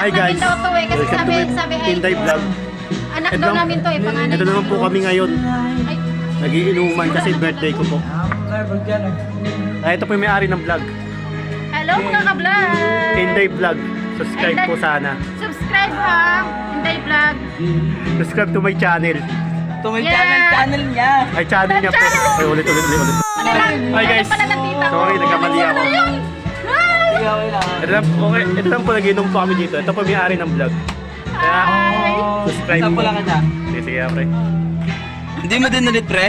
Hi guys, namin daw to eh. Kasi welcome to sabi my ay, Inday Vlog. anak daw namin to eh. Panganay. Ito naman po kami ngayon. Ay, Nagiinuman kasi birthday ko po. Ito po yung may-ari ng vlog. hello mga ka-vlog. Inday Vlog. Subscribe po sana. Subscribe ha. Inday Vlog. Subscribe to my channel. Ito may Yeah. channel niya. Ay, channel niya po. Ay, ulit. Hi guys. Sorry, nagkamali ako. Ikaw lang. Ito lang po nag-inom po kami dito. Ito po may-ari ng vlog. Kaya, subscribe Saan po. pala ka na? Sige, pre. Hindi mo din ulit, pre?